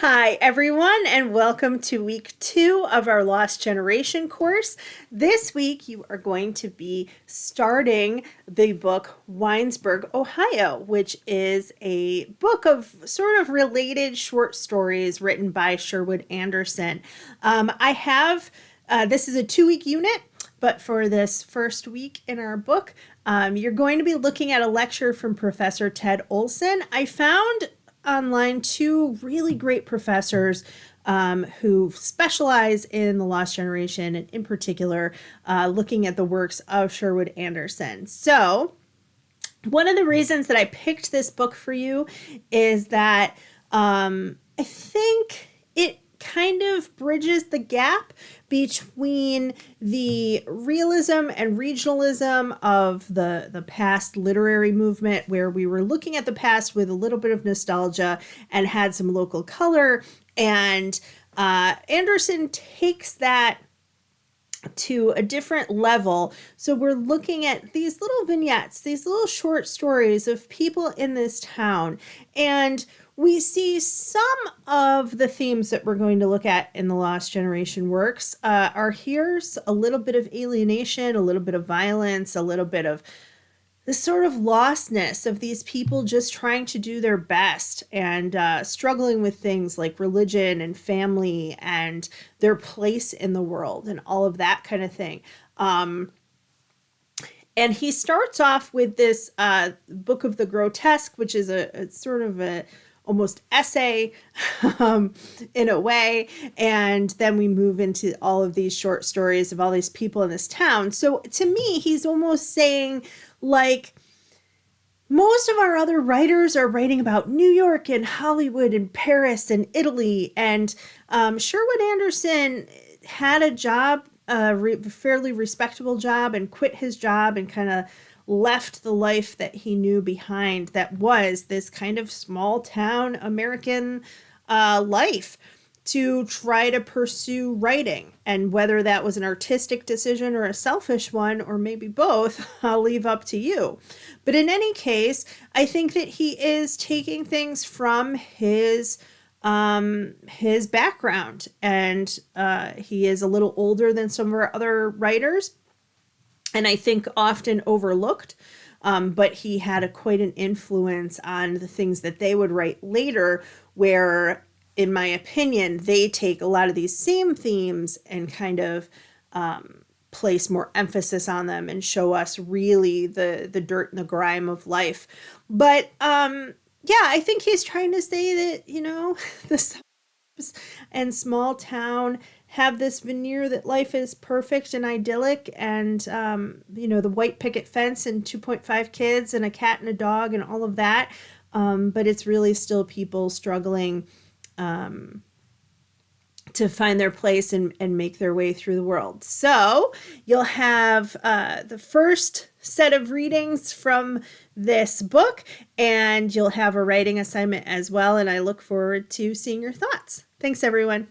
Hi, everyone, and welcome to week 2 of our Lost Generation course. This week, you are going to be starting the book Winesburg, Ohio, which is a book of sort of related short stories written by Sherwood Anderson. This is a 2-week unit, but for this first week in our book, you're going to be looking at a lecture from Professor Ted Olson. I found online 2 really great professors who specialize in the Lost Generation, and in particular, looking at the works of Sherwood Anderson. So, one of the reasons that I picked this book for you is that I think it kind of bridges the gap between the realism and regionalism of the past literary movement, where we were looking at the past with a little bit of nostalgia and had some local color. And Anderson takes that to a different level. So we're looking at these little vignettes, these little short stories of people in this town. And we see some of the themes that we're going to look at in the Lost Generation works are here's a little bit of alienation, a little bit of violence, a little bit of the sort of lostness of these people just trying to do their best and struggling with things like religion and family and their place in the world and all of that kind of thing. And he starts off with this Book of the Grotesque, which is a sort of a almost essay in a way. And then we move into all of these short stories of all these people in this town. So to me, he's almost saying, like, most of our other writers are writing about New York and Hollywood and Paris and Italy. And Sherwood Anderson had a job, a fairly respectable job, and quit his job and kind of left the life that he knew behind, that was this kind of small town American life, to try to pursue writing. And whether that was an artistic decision or a selfish one, or maybe both, I'll leave up to you. But in any case, I think that he is taking things from his background, and he is a little older than some of our other writers, and I think often overlooked. But he had quite an influence on the things that they would write later, where, in my opinion, they take a lot of these same themes and kind of place more emphasis on them and show us really the dirt and the grime of life. But yeah, I think he's trying to say that, the suburbs and small town have this veneer that life is perfect and idyllic, and the white picket fence and 2.5 kids and a cat and a dog and all of that, but it's really still people struggling to find their place and make their way through the world. So you'll have the first set of readings from this book, and you'll have a writing assignment as well, and I look forward to seeing your thoughts. Thanks, everyone.